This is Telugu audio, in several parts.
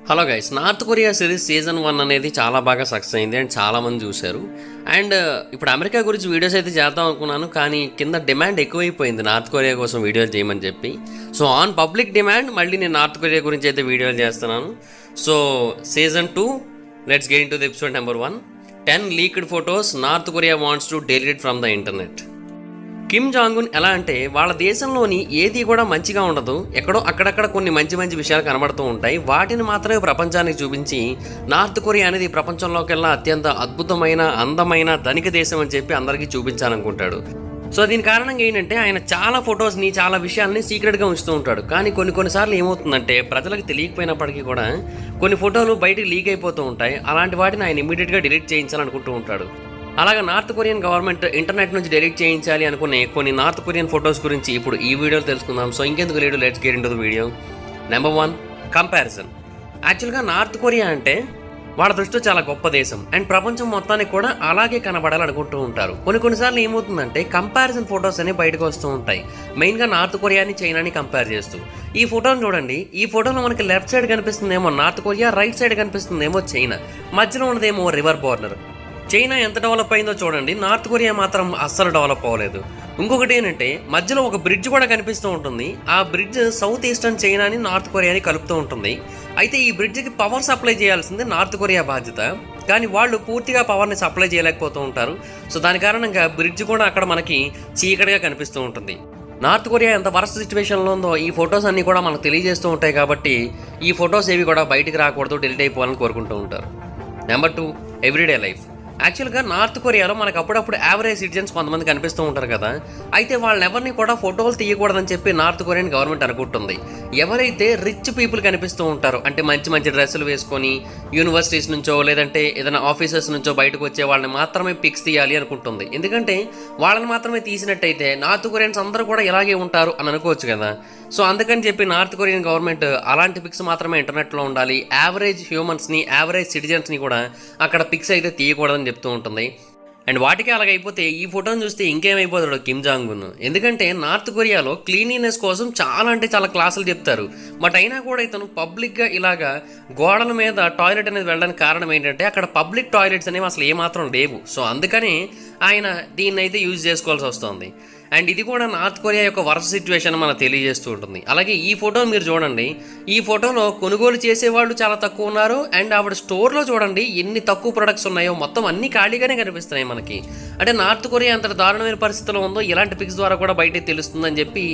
Hello guys, north Korea series season 1 అనేది చాలా బాగా సక్సెస్ అయింది అండ్ చాలామంది చూశారు. అండ్ ఇప్పుడు అమెరికా గురించి వీడియోస్ అయితే చేద్దాం అనుకున్నాను, కానీ కింద డిమాండ్ ఎక్కువైపోయింది నార్త్ కొరియా కోసం వీడియోలు చేయమని చెప్పి. సో ఆన్ పబ్లిక్ డిమాండ్ మళ్ళీ నేను నార్త్ కొరియా గురించి అయితే వీడియోలు చేస్తున్నాను. So season 2, let's get in to the episode number 1. 10 leaked photos north Korea wants to delete from the internet. Kim Jong Un ఎలా అంటే వాళ్ళ దేశంలోని ఏది కూడా మంచిగా ఉండదు, ఎక్కడో అక్కడక్కడ కొన్ని మంచి మంచి విషయాలు కనబడుతూ ఉంటాయి. వాటిని మాత్రమే ప్రపంచానికి చూపించి నార్త్ కొరియా అనేది ప్రపంచంలోకెల్లా అత్యంత అద్భుతమైన అందమైన ధనిక దేశం అని చెప్పి అందరికీ చూపించాలనుకుంటాడు. సో దీని కారణంగా ఏంటంటే ఆయన చాలా ఫొటోస్ని చాలా విషయాల్ని సీక్రెట్గా ఉంచుతూ ఉంటాడు. కానీ కొన్నిసార్లు ఏమవుతుందంటే ప్రజలకు తెలియకపోయినప్పటికీ కూడా కొన్ని ఫోటోలు బయటికి లీక్ అయిపోతూ ఉంటాయి. అలాంటి వాటిని ఆయన ఇమీడియట్గా డిలీట్ చేయించాలనుకుంటూ ఉంటాడు. అలాగే నార్త్ కొరియన్ గవర్నమెంట్ ఇంటర్నెట్ నుంచి డిలీట్ చేయించాలి అనుకునే కొన్ని నార్త్ కొరియన్ ఫొటోస్ గురించి ఇప్పుడు ఈ వీడియోలో తెలుసుకుందాం. సో ఇంకెందుకు లేడు, let's get into the video. Number 1, comparison. యాక్చువల్గా నార్త్ కొరియా అంటే వాళ్ళ దృష్టిలో చాలా గొప్ప దేశం అండ్ ప్రపంచం మొత్తానికి కూడా అలాగే కనబడాలనుకుంటూ ఉంటారు. కొన్నిసార్లు ఏమవుతుందంటే కంపారిజన్ ఫొటోస్ అనేవి బయటకు వస్తూ ఉంటాయి, మెయిన్గా నార్త్ కొరియాని చైనాని కంపేర్ చేస్తూ. ఈ ఫోటోని చూడండి, ఈ ఫోటోలో మనకి లెఫ్ట్ సైడ్ కనిపిస్తుందేమో నార్త్ కొరియా, రైట్ సైడ్ కనిపిస్తుందేమో చైనా, మధ్యలో ఉన్నదేమో రివర్ బార్డర్. చైనా ఎంత డెవలప్ అయిందో చూడండి, నార్త్ కొరియా మాత్రం అస్సలు డెవలప్ అవ్వలేదు. ఇంకొకటి ఏంటంటే మధ్యలో ఒక బ్రిడ్జ్ కూడా కనిపిస్తూ ఉంటుంది. ఆ బ్రిడ్జ్ సౌత్ ఈస్టర్న్ చైనాని నార్త్ కొరియాని కలుపుతూ ఉంటుంది. అయితే ఈ బ్రిడ్జ్కి పవర్ సప్లై చేయాల్సింది నార్త్ కొరియా బాధ్యత, కానీ వాళ్ళు పూర్తిగా పవర్ని సప్లై చేయలేకపోతూ ఉంటారు. సో దాని కారణంగా బ్రిడ్జ్ కూడా అక్కడ మనకి చీకటిగా కనిపిస్తూ ఉంటుంది. నార్త్ కొరియా ఎంత వరస్ట్ సిచ్యువేషన్లో ఉందో ఈ ఫొటోస్ అన్నీ కూడా మనకు తెలియజేస్తూ ఉంటాయి. కాబట్టి ఈ ఫొటోస్ ఏవి కూడా బయటికి రాకూడదు, డిలీట్ అయిపోవాలని కోరుకుంటూ ఉంటారు. Number 2, everyday life. యాక్చువల్గా నార్త్ కొరియాలో మనకు అప్పుడప్పుడు యావరేజ్ సిటిజన్స్ కొంతమంది కనిపిస్తూ ఉంటారు కదా, అయితే వాళ్ళని ఎవరిని కూడా ఫోటోలు తీయకూడదని చెప్పి నార్త్ కొరియన్ గవర్నమెంట్ అనుకుంటుంది. ఎవరైతే రిచ్ పీపుల్ కనిపిస్తూ ఉంటారో, అంటే మంచి మంచి డ్రెస్సులు వేసుకొని యూనివర్సిటీస్ నుంచో లేదంటే ఏదైనా ఆఫీసెస్ నుంచో బయటకు వచ్చే వాళ్ళని మాత్రమే పిక్స్ తీయాలి అనుకుంటుంది. ఎందుకంటే వాళ్ళని మాత్రమే తీసినట్టయితే నార్త్ కొరియన్స్ అందరూ కూడా ఇలాగే ఉంటారు అని అనుకోవచ్చు కదా. సో అందుకని చెప్పి నార్త్ కొరియన్ గవర్నమెంట్ అలాంటి పిక్స్ మాత్రమే ఇంటర్నెట్లో ఉండాలి, యావరేజ్ హ్యూమన్స్ని యావరేజ్ సిటిజన్స్ని కూడా అక్కడ పిక్స్ అయితే తీయకూడదని చెప్తూ ఉంటుంది. అండ్ వాటికి అలాగైపోతే ఈ ఫోటోని చూస్తే ఇంకేమైపోతాడు కిమ్ జాంగ్ ఉన్. ఎందుకంటే నార్త్ కొరియాలో క్లీనినెస్ కోసం చాలా అంటే చాలా క్లాసులు చెప్తారు. బట్ అయినా కూడా ఇతను పబ్లిక్గా ఇలాగా గోడల మీద టాయిలెట్ అనేది వెళ్ళడానికి కారణం ఏంటంటే అక్కడ పబ్లిక్ టాయిలెట్స్ అనేవి అసలు ఏమాత్రం లేవు. సో అందుకని ఆయన దీన్ని అయితే యూజ్ చేసుకోవాల్సి వస్తుంది. అండ్ ఇది కూడా నార్త్ కొరియా యొక్క వరస్ట్ సిచ్యువేషన్ మనకు తెలియజేస్తూ ఉంటుంది. అలాగే ఈ ఫోటో మీరు చూడండి, ఈ ఫోటోలో కొనుగోలు చేసేవాళ్ళు చాలా తక్కువ ఉన్నారు. అండ్ ఆవిడ స్టోర్లో చూడండి ఎన్ని తక్కువ ప్రొడక్ట్స్ ఉన్నాయో, మొత్తం అన్ని ఖాళీగానే కనిపిస్తున్నాయి మనకి. అంటే నార్త్ కొరియా అంత దారుణమైన పరిస్థితిలో ఉందో ఇలాంటి పిక్స్ ద్వారా కూడా బయటికి తెలుస్తుందని చెప్పి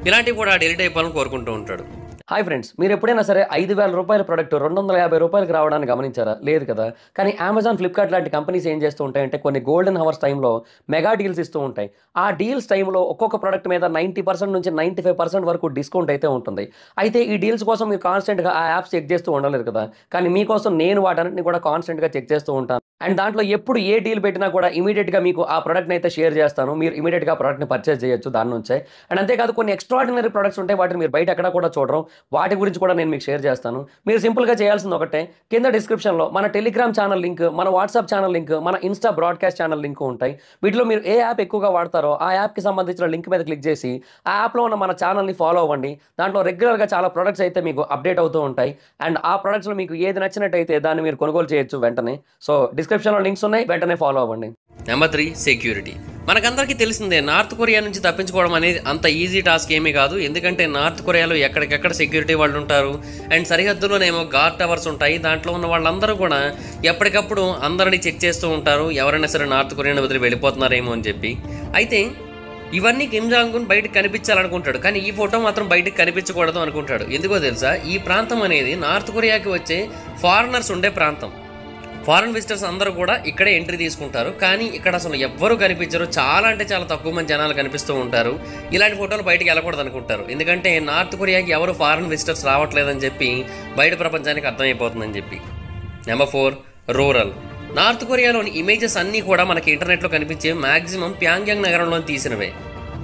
ఇలాంటివి కూడా డిలీట్ అయిపోవాలని కోరుకుంటూ ఉంటాడు. హాయ్ ఫ్రెండ్స్, మీరు ఎప్పుడైనా సరే 5,000 రూపాయల ప్రోడక్ట్ 250 రూపాయలకి రావడానికి గమనించారా? లేదు కదా. కానీ అమెజాన్, ఫ్లిప్కార్ట్ లాంటి కంపెనీస్ ఏం చేస్తూ ఉంటాయంటే కొన్ని గోల్డెన్ హవర్స్ టైంలో మెగా డీల్స్ ఇస్తూ ఉంటాయి. ఆ డీల్స్ టైంలో ఒక్కొక్క ప్రోడక్ట్ మీద 90% నుంచి 95% వరకు డిస్కౌంట్ అయితే ఉంటుంది. అయితే ఈ డీల్స్ కోసం మీరు కాన్స్టెంట్గా ఆ యాప్స్ చెక్ చేస్తూ ఉండలేరు కదా. కానీ మీకోసం నేను వాటన్నిటిని కూడా కాన్స్టెంట్గా చెక్ చేస్తూ ఉంటాను. అండ్ దాంట్లో ఎప్పుడు ఏ డీల్ పెట్టినా కూడా ఇమీడియట్గా మీకు ఆ ప్రోడక్ట్ని అయితే షేర్ చేస్తాను. మీరు ఇమీడియట్గా ప్రోడక్ట్ని పర్చేస్ చేయొచ్చు దాని నుంచే. అండ్ అంతేకాదు కొన్ని ఎక్స్ట్రాడినరీ ప్రొడక్ట్స్ ఉంటాయి, వాటిని మీరు బయట ఎక్కడ కూడా చూడరు. వాటి గురించి కూడా నేను మీకు షేర్ చేస్తాను. మీరు సింపుల్గా చేయాల్సింది ఒకటే, కింద డిస్క్రిప్షన్లో మన టెలిగ్రామ్ ఛానల్ లింక్, మన వాట్సాప్ ఛానల్ లింక్, మన ఇన్స్టా బ్రాడ్కాస్ట్ ఛానల్ లింక్ ఉంటాయి. వీటిలో మీరు ఏ యాప్ ఎక్కువగా వాడతారో ఆ యాప్కి సంబంధించిన లింక్ మీద క్లిక్ చేసి ఆ యాప్లో ఉన్న మన ఛానల్ని ఫాలో అవ్వండి. దాంట్లో రెగ్యులర్గా చాలా ప్రొడక్ట్స్ అయితే మీకు అప్డేట్ అవుతూ ఉంటాయి. అండ్ ఆ ప్రొడక్ట్స్లో మీకు ఏది నచ్చినట్టయితే దాన్ని మీరు కొనుగోలు చేయొచ్చు వెంటనే. సో డిస్క్రిప్షన్లో లింక్స్ ఉన్నాయి, వెంటనే ఫాలో అవ్వండి. Number 3, security. మనకందరికీ తెలిసిందే నార్త్ కొరియా నుంచి తప్పించుకోవడం అనేది అంత ఈజీ టాస్క్ ఏమీ కాదు. ఎందుకంటే నార్త్ కొరియాలో ఎక్కడికెక్కడ సెక్యూరిటీ వాళ్ళు ఉంటారు. అండ్ సరిహద్దులోనేమో గార్డ్ టవర్స్ ఉంటాయి. దాంట్లో ఉన్న వాళ్ళందరూ కూడా ఎప్పటికప్పుడు అందరినీ చెక్ చేస్తూ ఉంటారు, ఎవరైనా సరే నార్త్ కొరియాని వదిలి వెళ్ళిపోతున్నారేమో అని చెప్పి. అయితే ఇవన్నీ కిమ్ జాంగ్ ఉన్ బయటకు కనిపించాలనుకుంటాడు, కానీ ఈ ఫోటో మాత్రం బయటకు కనిపించకూడదు అనుకుంటాడు. ఎందుకో తెలుసా, ఈ ప్రాంతం అనేది నార్త్ కొరియాకి వచ్చే ఫారినర్స్ ఉండే ప్రాంతం. ఫారెన్ విజిటర్స్ అందరూ కూడా ఇక్కడే ఎంట్రీ తీసుకుంటారు, కానీ ఇక్కడ అసలు ఎవ్వరూ కనిపించరు. చాలా అంటే చాలా తక్కువ మంది జనాలు కనిపిస్తూ ఉంటారు. ఇలాంటి ఫోటోలు బయటికి వెళ్ళకూడదు అనుకుంటారు. ఎందుకంటే నార్త్ కొరియాకి ఎవరు ఫారెన్ విజిటర్స్ రావట్లేదని చెప్పి బయట ప్రపంచానికి అర్థమైపోతుందని చెప్పి. Number 4, rural. నార్త్ కొరియాలోని ఇమేజెస్ అన్నీ కూడా మనకి ఇంటర్నెట్లో కనిపించే మ్యాక్సిమం ప్యాంగ్యాంగ్ నగరంలో తీసినవే.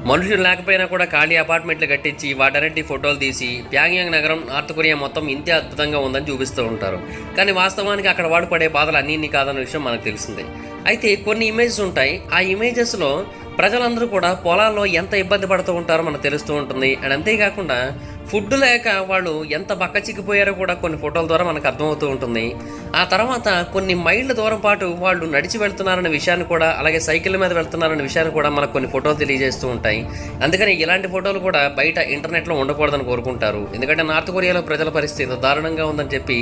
మనుషులు లేకపోయినా కూడా ఖాళీ అపార్ట్మెంట్లు కట్టించి వాటన్నిటి ఫోటోలు తీసి ప్యాంగ్యాంగ్ నగరం నార్త్ కొరియా మొత్తం ఇంతే అద్భుతంగా ఉందని చూపిస్తూ ఉంటారు. కానీ వాస్తవానికి అక్కడ వాడు పడే బాధలు అన్నీ కాదన్న విషయం మనకు తెలిసిందే. అయితే కొన్ని ఇమేజెస్ ఉంటాయి, ఆ ఇమేజెస్లో ప్రజలందరూ కూడా పొలాల్లో ఎంత ఇబ్బంది పడుతూ ఉంటారో మనకు తెలుస్తూ ఉంటుంది. అండ్ అంతేకాకుండా ఫుడ్ లేక వాళ్ళు ఎంత బక్క చిక్కిపోయారో కూడా కొన్ని ఫోటోల ద్వారా మనకు అర్థమవుతూ ఉంటుంది. ఆ తర్వాత కొన్ని మైళ్ళ దూరం పాటు వాళ్ళు నడిచి వెళ్తున్నారనే విషయాన్ని కూడా, అలాగే సైకిల్ మీద వెళ్తున్నారనే విషయాన్ని కూడా మనకు కొన్ని ఫోటోలు తెలియజేస్తూ ఉంటాయి. అందుకని ఇలాంటి ఫోటోలు కూడా బయట ఇంటర్నెట్లో ఉండకూడదని కోరుకుంటారు. ఎందుకంటే నార్త్ కొరియాలో ప్రజల పరిస్థితి దారుణంగా ఉందని చెప్పి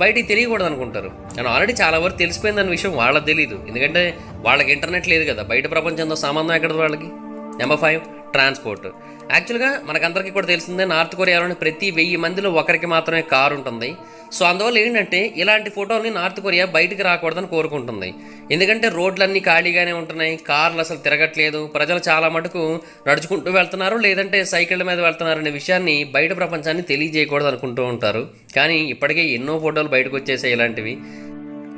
బయటికి తెలియకూడదు అనుకుంటారు. కానీ ఆల్రెడీ చాలా వరకు తెలిసిపోయిందన్న విషయం వాళ్ళకి తెలియదు. ఎందుకంటే వాళ్ళకి ఇంటర్నెట్ లేదు కదా, బయట ప్రపంచంతో సంబంధం ఎక్కడది వాళ్ళకి. Number 5, transport. యాక్చువల్గా మనకందరికీ కూడా తెలిసిందే, నార్త్ కొరియాలోని ప్రతి 1000 మందిలో ఒకరికి మాత్రమే కారు ఉంటుంది. సో అందువల్ల ఏంటంటే ఇలాంటి ఫోటోల్ని నార్త్ కొరియా బయటికి రాకూడదని కోరుకుంటుంది. ఎందుకంటే రోడ్లన్నీ ఖాళీగానే ఉంటున్నాయి, కార్లు అసలు తిరగట్లేదు, ప్రజలు చాలా మటుకు నడుచుకుంటూ వెళ్తున్నారు, లేదంటే సైకిళ్ళ మీద వెళ్తున్నారు అనే విషయాన్ని బయట ప్రపంచాన్ని తెలియజేయకూడదు అనుకుంటూ ఉంటారు. కానీ ఇప్పటికే ఎన్నో ఫోటోలు బయటకు వచ్చేసాయి ఇలాంటివి.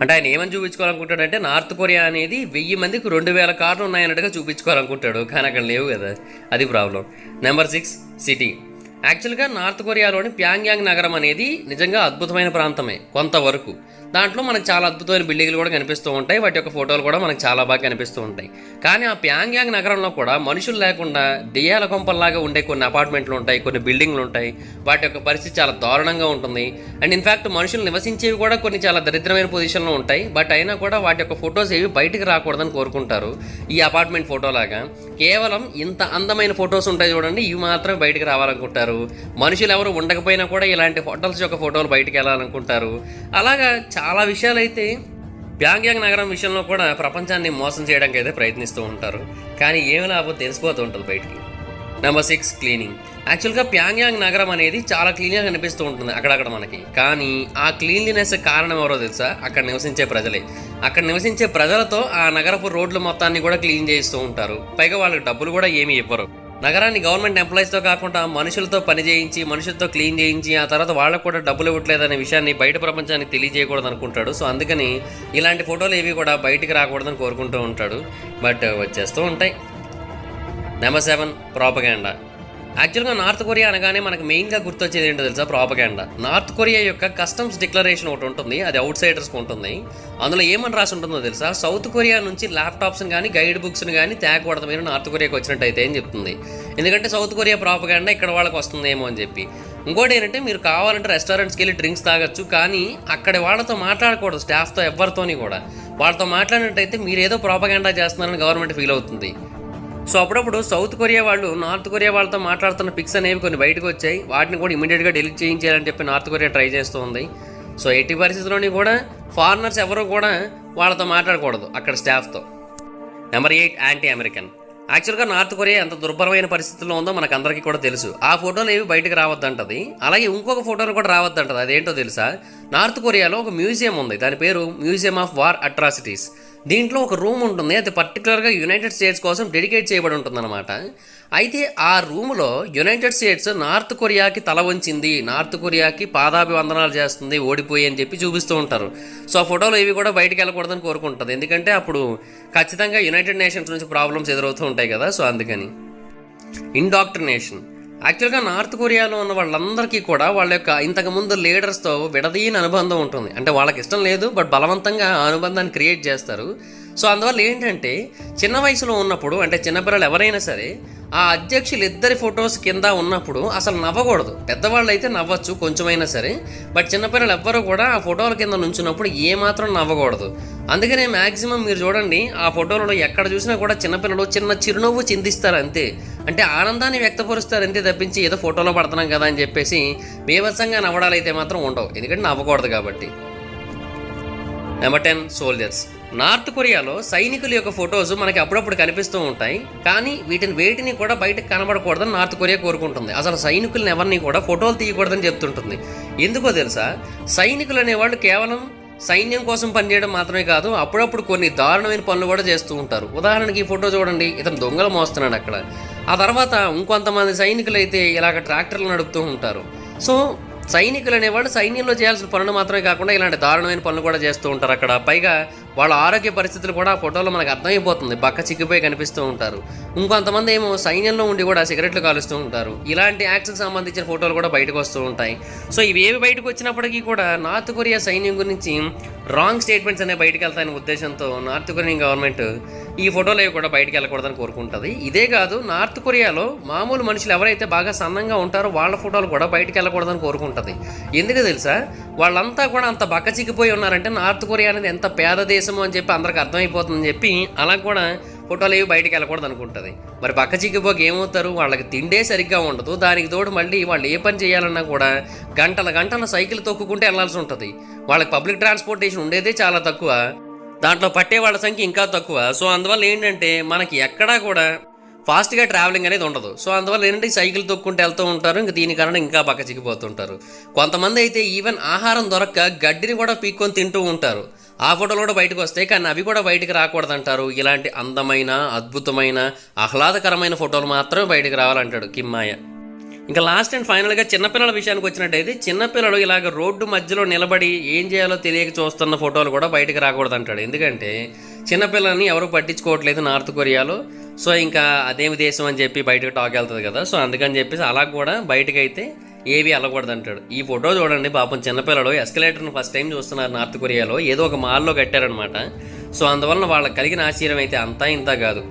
అంటే ఆయన ఏమని చూపించుకోవాలనుకుంటాడంటే నార్త్ కొరియా అనేది 1000 మందికి 2000 కార్లు ఉన్నాయన్నట్టుగా చూపించుకోవాలనుకుంటాడు. కానీ అక్కడ లేవు కదా, అది ప్రాబ్లం. Number 6, city. యాక్చువల్గా నార్త్ కొరియాలోని ప్యాంగ్యాంగ్ నగరం అనేది నిజంగా అద్భుతమైన ప్రాంతమే కొంతవరకు. దాంట్లో మనకు చాలా అద్భుతమైన బిల్డింగ్లు కూడా కనిపిస్తూ ఉంటాయి, వాటి యొక్క ఫోటోలు కూడా మనకు చాలా బాగా కనిపిస్తూ ఉంటాయి. కానీ ఆ ప్యాంగ్యాంగ్ నగరంలో కూడా మనుషులు లేకుండా దెయ్యాల కొంపల్లాగా ఉండే కొన్ని అపార్ట్మెంట్లు ఉంటాయి, కొన్ని బిల్డింగ్లు ఉంటాయి. వాటి యొక్క పరిస్థితి చాలా దారుణంగా ఉంటుంది. అండ్ ఇన్ఫ్యాక్ట్ మనుషులు నివసించేవి కూడా కొన్ని చాలా దరిద్రమైన పొజిషన్లో ఉంటాయి. బట్ అయినా కూడా వాటి యొక్క ఫొటోస్ ఏవి బయటకు రాకూడదని కోరుకుంటారు. ఈ అపార్ట్మెంట్ ఫోటోలాగా కేవలం ఇంత అందమైన ఫొటోస్ ఉంటాయి చూడండి, ఇవి మాత్రమే బయటకు రావాలనుకుంటారు. మనుషులు ఎవరు ఉండకపోయినా కూడా ఇలాంటి హోటల్స్ యొక్క ఫోటోలు బయటకు వెళ్ళాలనుకుంటారు. అలాగా చాలా విషయాలు అయితే ప్యాంగ్యాంగ్ నగరం విషయంలో కూడా ప్రపంచాన్ని మోసం చేయడానికి అయితే ప్రయత్నిస్తూ ఉంటారు. కానీ ఏమి లాభం తెలిసిపోతూ ఉంటుంది బయటికి. Number 6, cleaning. యాక్చువల్గా ప్యాంగ్యాంగ్ నగరం అనేది చాలా క్లీన్గా కనిపిస్తూ ఉంటుంది అక్కడక్కడ మనకి. కానీ ఆ క్లీన్లీనెస్ కారణం ఎవరో తెలుసా? అక్కడ నివసించే ప్రజలే. అక్కడ నివసించే ప్రజలతో ఆ నగరపు రోడ్ల మొత్తాన్ని కూడా క్లీన్ చేస్తూ ఉంటారు. పైగా వాళ్ళకి డబ్బులు కూడా ఏమీ ఇవ్వరు. నగరాన్ని గవర్నమెంట్ ఎంప్లాయీస్తో కాకుండా మనుషులతో పని చేయించి, మనుషులతో క్లీన్ చేయించి, ఆ తర్వాత వాళ్ళకు కూడా డబ్బులు ఇవ్వట్లేదనే విషయాన్ని బయట ప్రపంచానికి తెలియజేయకూడదు అనుకుంటాడు. సో అందుకని ఇలాంటి ఫోటోలు ఏవి కూడా బయటికి రాకూడదని కోరుకుంటూ ఉంటాడు. బట్ వచ్చేస్తూ ఉంటాయి. Number 7, propaganda. యాక్చువల్గా నార్త్ కొరియా అనగానే మనకు మెయిన్గా గుర్తొచ్చేది ఏంటో తెలుసా? ప్రాపగాండా. నార్త్ కొరియా యొక్క కస్టమ్స్ డిక్లరేషన్ ఒకటి ఉంటుంది, అది అవుట్ సైడర్స్కి ఉంటుంది. అందులో ఏమని రాసి ఉంటుందో తెలుసా? సౌత్ కొరియా నుంచి ల్యాప్టాప్స్ని కానీ గైడ్ బుక్స్ని కానీ తేకూడదు మీరు నార్త్ కొరియాకి వచ్చినట్టయితే అని చెప్తుంది. ఎందుకంటే సౌత్ కొరియా ప్రాపగాండా ఇక్కడ వాళ్ళకి వస్తుందేమో అని చెప్పి. ఇంకోటి ఏంటంటే మీరు కావాలంటే రెస్టారెంట్స్కి వెళ్ళి డ్రింక్స్ తాగొచ్చు, కానీ అక్కడ వాళ్ళతో మాట్లాడకూడదు, స్టాఫ్తో ఎవరితోని కూడా. వాళ్ళతో మాట్లాడినట్టయితే మీరు ఏదో ప్రాపగాండా చేస్తున్నారని గవర్నమెంట్ ఫీల్ అవుతుంది. సో అప్పుడప్పుడు సౌత్ కొరియా వాళ్ళు నార్త్ కొరియా వాళ్ళతో మాట్లాడుతున్న పిక్స్ అనేవి కొన్ని బయటకు వచ్చాయి. వాటిని కూడా ఇమీడియట్గా డిలీట్ చేయించాలని చెప్పి నార్త్ కొరియా ట్రై చేస్తూ ఉంది. సో ఎట్టి పరిస్థితుల్లోని కూడా ఫారినర్స్ ఎవరు కూడా వాళ్ళతో మాట్లాడకూడదు అక్కడ స్టాఫ్తో. Number 8, anti American. యాక్చువల్గా నార్త్ కొరియా ఎంత దుర్భరమైన పరిస్థితుల్లో ఉందో మనకు అందరికీ కూడా తెలుసు. ఆ ఫోటోలు ఏవి బయటకు రావద్దంటది. అలాగే ఇంకొక ఫోటోలు కూడా రావద్దంటది. అదేంటో తెలుసా? నార్త్ కొరియాలో ఒక మ్యూజియం ఉంది, దాని పేరు మ్యూజియం ఆఫ్ వార్ అట్రాసిటీస్. దీంట్లో ఒక రూమ్ ఉంటుంది, అది పర్టికులర్గా యునైటెడ్ స్టేట్స్ కోసం డెడికేట్ చేయబడి ఉంటుందన్నమాట. అయితే ఆ రూమ్లో యునైటెడ్ స్టేట్స్ నార్త్ కొరియాకి తల వంచింది, నార్త్ కొరియాకి పాదాభివందనాలు చేస్తుంది, ఓడిపోయి అని చెప్పి చూపిస్తూ ఉంటారు. సో ఆ ఫోటోలు ఏవి కూడా బయటకు వెళ్ళకూడదని కోరుకుంటుంది. ఎందుకంటే అప్పుడు ఖచ్చితంగా యునైటెడ్ నేషన్స్ నుంచి ప్రాబ్లమ్స్ ఎదురవుతూ ఉంటాయి కదా. సో అందుకని. ఇండాక్ట్రినేషన్. యాక్చువల్గా నార్త్ కొరియాలో ఉన్న వాళ్ళందరికీ కూడా వాళ్ళ యొక్క ఇంతకుముందు లీడర్స్తో విడదీయని అనుబంధం ఉంటుంది. అంటే వాళ్ళకి ఇష్టం లేదు, బట్ బలవంతంగా ఆ అనుబంధాన్ని క్రియేట్ చేస్తారు. సో అందువల్ల ఏంటంటే చిన్న వయసులో ఉన్నప్పుడు, అంటే చిన్నపిల్లలు ఎవరైనా సరే ఆ అధ్యక్షులు ఇద్దరి ఫొటోస్ కింద ఉన్నప్పుడు అసలు నవ్వకూడదు. పెద్దవాళ్ళు అయితే నవ్వచ్చు కొంచెమైనా సరే, బట్ చిన్నపిల్లలు ఎవ్వరూ కూడా ఆ ఫోటోల కింద నుంచున్నప్పుడు ఏమాత్రం నవ్వకూడదు. అందుకనే మ్యాక్సిమం మీరు చూడండి ఆ ఫోటోలలో ఎక్కడ చూసినా కూడా చిన్నపిల్లలు చిన్న చిరునవ్వు చిందిస్తారు అంతే. అంటే ఆనందాన్ని వ్యక్తపరుస్తారు అంతే తప్పించి ఏదో ఫోటోలో పడుతున్నాం కదా అని చెప్పేసి బీభత్సంగా నవ్వడాలు అయితే మాత్రం ఉండవు, ఎందుకంటే నవ్వకూడదు కాబట్టి. Number 10, soldiers. నార్త్ కొరియాలో సైనికుల యొక్క ఫొటోస్ మనకి అప్పుడప్పుడు కనిపిస్తూ ఉంటాయి. కానీ వేటిని కూడా బయటకు కనబడకూడదని నార్త్ కొరియా కోరుకుంటుంది. అసలు సైనికులను ఎవరిని కూడా ఫోటోలు తీయకూడదని చెప్తుంటుంది. ఎందుకో తెలుసా? సైనికులు అనేవాళ్ళు కేవలం సైన్యం కోసం పనిచేయడం మాత్రమే కాదు, అప్పుడప్పుడు కొన్ని దారుణమైన పనులు కూడా చేస్తూ ఉంటారు. ఉదాహరణకి ఈ ఫోటో చూడండి, ఇతను దొంగలు మోస్తున్నాడు అక్కడ. ఆ తర్వాత ఇంకొంతమంది సైనికులు అయితే ఇలాగ ట్రాక్టర్లు నడుపుతూ ఉంటారు. సో సైనికులు అనేవాళ్ళు సైన్యంలో చేయాల్సిన పనులు మాత్రమే కాకుండా ఇలాంటి దారుణమైన పనులు కూడా చేస్తూ ఉంటారు అక్కడ. పైగా వాళ్ళ ఆరోగ్య పరిస్థితులు కూడా ఆ ఫోటోలో మనకు అర్థమైపోతుంది, బక్క చిక్కిపోయి కనిపిస్తూ ఉంటారు. ఇంకొంతమంది ఏమో సైన్యంలో ఉండి కూడా సిగరెట్లు కాలుస్తూ ఉంటారు. ఇలాంటి యాక్ట్స్కి సంబంధించిన ఫోటోలు కూడా బయటకు వస్తూ ఉంటాయి. సో ఇవేవి బయటకు వచ్చినప్పటికీ కూడా నార్త్ కొరియా సైన్యం గురించి రాంగ్ స్టేట్మెంట్స్ అనేవి బయటకు వెళ్తాయనే ఉద్దేశంతో నార్త్ కొరియన్ గవర్నమెంట్ ఈ ఫోటోలు అవి కూడా బయటికి వెళ్ళకూడదని కోరుకుంటుంది. ఇదే కాదు, నార్త్ కొరియాలో మామూలు మనుషులు ఎవరైతే బాగా సన్నంగా ఉంటారో వాళ్ళ ఫోటోలు కూడా బయటికి వెళ్ళకూడదని కోరుకుంటుంది. ఎందుకు తెలుసా? వాళ్ళంతా కూడా అంత బక్కచిక్కిపోయి ఉన్నారంటే నార్త్ కొరియా అనేది ఎంత పేద దేశము అని చెప్పి అందరికి అర్థమైపోతుందని చెప్పి అలా కూడా ఫోటోలు ఏవి బయటికి వెళ్ళకూడదు అనుకుంటుంది. మరి పక్క చిక్కిపోక ఏమవుతారు? వాళ్ళకి తిండే సరిగ్గా ఉండదు. దానికి తోడు మళ్ళీ వాళ్ళు ఏ పని చేయాలన్నా కూడా గంటల సైకిల్ తొక్కుకుంటే వెళ్ళాల్సి ఉంటుంది. వాళ్ళకి పబ్లిక్ ట్రాన్స్పోర్టేషన్ ఉండేదే చాలా తక్కువ, దాంట్లో పట్టే వాళ్ళ సంఖ్య ఇంకా తక్కువ. సో అందువల్ల ఏంటంటే మనకి ఎక్కడా కూడా ఫాస్ట్గా ట్రావెలింగ్ అనేది ఉండదు. సో అందువల్ల ఏంటంటే సైకిల్ తొక్కుంటూ వెళ్తూ ఉంటారు. ఇంకా దీని కారణం ఇంకా పక్క చిక్కిపోతుంటారు. కొంతమంది అయితే ఈవెన్ ఆహారం దొరక్క గడ్డిని కూడా పీక్కొని తింటూ ఉంటారు. ఆ ఫోటోలు కూడా బయటకు వస్తాయి, కానీ అవి కూడా బయటకు రాకూడదంటారు. ఇలాంటి అందమైన, అద్భుతమైన, ఆహ్లాదకరమైన ఫోటోలు మాత్రమే బయటకు రావాలంటాడు కిమ్మాయ. ఇంకా లాస్ట్ అండ్ ఫైనల్గా చిన్నపిల్లల విషయానికి వచ్చినట్టయితే చిన్నపిల్లలు ఇలాగ రోడ్డు మధ్యలో నిలబడి ఏం చేయాలో తెలియక చూస్తున్న ఫోటోలు కూడా బయటకు రాకూడదు అంటాడు. ఎందుకంటే చిన్నపిల్లల్ని ఎవరు పట్టించుకోవట్లేదు నార్త్ కొరియాలో. సో ఇంకా అదేమి దేశం అని చెప్పి బయటకు టాక్ వెళ్తుంది కదా. సో అందుకని చెప్పేసి అలా కూడా బయటకైతే ఏవి వెళ్ళకూడదు అంటాడు. ఈ ఫోటో చూడండి, పాపం చిన్నపిల్లలు ఎస్కలేటర్ని ఫస్ట్ టైం చూస్తున్నారు నార్త్ కొరియాలో. ఏదో ఒక మాల్లో కట్టారనమాట. సో అందువలన వాళ్ళకి కలిగిన ఆశ్చర్యం అయితే అంతా ఇంత కాదు.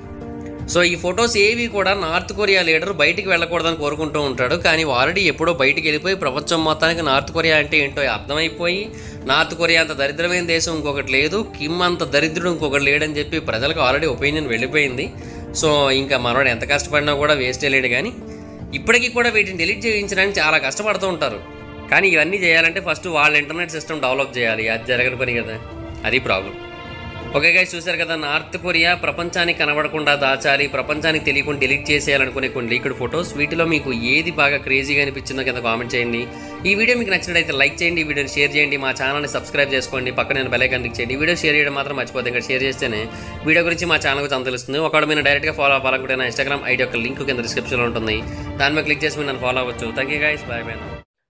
సో ఈ ఫొటోస్ ఏవి కూడా నార్త్ కొరియా లీడర్ బయటికి వెళ్ళకూడదని కోరుకుంటూ ఉంటాడు. కానీ ఆల్రెడీ ఎప్పుడో బయటికి వెళ్ళిపోయి ప్రపంచం మొత్తానికి నార్త్ కొరియా అంటే ఏంటో అర్థమైపోయి, నార్త్ కొరియా అంత దరిద్రమైన దేశం ఇంకొకటి లేదు, కిమ్ అంత దరిద్రుడు ఇంకొకటి లేడని చెప్పి ప్రజలకు ఆల్రెడీ ఒపీనియన్ వెళ్ళిపోయింది. సో ఇంకా మనోడు ఎంత కష్టపడినా కూడా వేస్టే లేడు. కానీ ఇప్పటికీ కూడా వీటిని డిలీట్ చేయించడానికి చాలా కష్టపడుతూ ఉంటారు. కానీ ఇవన్నీ చేయాలంటే ఫస్ట్ వాళ్ళ ఇంటర్నెట్ సిస్టమ్ డెవలప్ చేయాలి. అది జరగని పని కదా, అది ప్రాబ్లం. ఓకే గైస్, చూశారు కదా, నార్త్ కొరియా ప్రపంచానికి కనబడకుండా దాచాలి, ప్రపంచానికి తెలియకుండా డిలీట్ చేసేయాలనుకునే కొన్ని లీక్డ్ ఫొటోస్. వీటిలో మీకు ఏది బాగా క్రేజీగా అనిపించిందో కింద కామెంట్ చేయండి. ఈ వీడియో మీకు నచ్చినట్లయితే లైక్ చేయండి, ఈ వీడియోని షేర్ చేయండి, మా ఛానల్ని సబ్స్క్రైబ్ చేసుకోండి, పక్కన బెల్ ఐకాన్ క్లిక్ చేయండి. ఈ వీడియో షేర్ చేయడం మాత్రం మర్చిపోతే, ఇంకా షేర్ చేస్తేనే వీడియో గురించి మా ఛానల్ గురించి అంత తెలుస్తుంది. ఒకవేళ మీరు డైరెక్ట్గా ఫాలో అవ్వాలనుకుంటే నా ఇన్స్టాగ్రామ్ ఐడి యొక్క లింక్ కింద డిస్క్రిప్షన్లో ఉంటుంది, దాని మీద క్లిక్ చేసి మీరు నన్ను ఫాలో అవ్వచ్చు. Thank you guys, bye bye.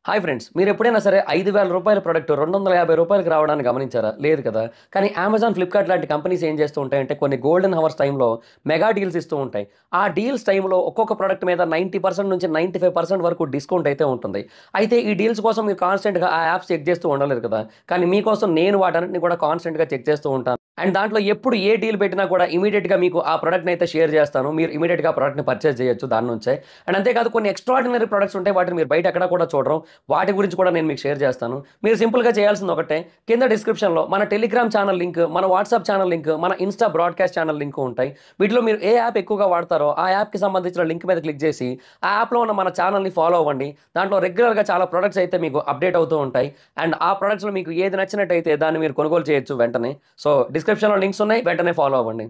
Hi friends, మీరు ఎప్పుడైనా సరే 5,000 రూపాయల ప్రొడక్ట్ 250 రూపాయలకి రావడానికి గమనించారా? లేదు కదా. కానీ అమెజాన్, ఫ్లిప్కార్ట్ లాంటి కంపెనీస్ ఏం చేస్తూ ఉంటాయంటే కొన్ని గోల్డెన్ హవర్స్ టైంలో మెగా డీల్స్ ఇస్తూ ఉంటాయి. ఆ డీల్స్ టైంలో ఒక్కొక్క ప్రొడక్ట్ మీద 90% నుంచి 95% వరకు డిస్కౌంట్ అయితే ఉంటుంది. అయితే ఈ డీల్స్ కోసం మీరు కాన్స్టెంట్గా ఆ యాప్స్ చెక్ చేస్తూ ఉండలేదు కదా. కానీ మీకోసం నేను వాటన్నిటిని కూడా కాన్స్టెంట్గా చెక్ చేస్తూ ఉంటాను. అండ్ దాంట్లో ఎప్పుడు ఏ డీల్ పెట్టినా కూడా ఇమీడియట్గా మీకు ఆ ప్రొడక్ట్ని అయితే షేర్ చేస్తాను. మీరు ఇమీడియట్గా ఆ ప్రొడక్ట్ని పర్చేస్ చేయొచ్చు దాని నుంచే. అండ్ అంతేకాదు కొన్ని ఎక్స్ట్రాడినరీ ప్రొడక్ట్స్ ఉంటాయి, వాటిని మీరు బయట ఎక్కడ కూడా చూడరు. వాటి గురించి కూడా నేను మీకు షేర్ చేస్తాను. మీరు సింపుల్గా చేయాల్సింది ఒకటే, కింద డిస్క్రిప్షన్లో మన టెలిగ్రామ్ ఛానల్ లింక్, మన వాట్సాప్ ఛానల్ లింక్, మన ఇన్స్టా బ్రాడ్కాస్ట్ ఛానల్ లింక్ ఉంటాయి. వీటిలో మీరు ఏ యాప్ ఎక్కువగా వాడతారో ఆ యాప్కి సంబంధించిన లింక్ మీద క్లిక్ చేసి ఆ యాప్లో ఉన్న మన ఛానల్ని ఫాలో అవ్వండి. దాంట్లో రెగ్యులర్గా చాలా ప్రొడక్ట్స్ అయితే మీకు అప్డేట్ అవుతూ ఉంటాయి. అండ్ ఆ ప్రొడక్ట్స్లో మీకు ఏది నచ్చినట్టయితే దాన్ని మీరు కొనుగోలు చేయొచ్చు వెంటనే. సో డిస్క్రిప్షన్లో లింక్స్ ఉన్నాయి, వెంటనే ఫాలో అవ్వండి.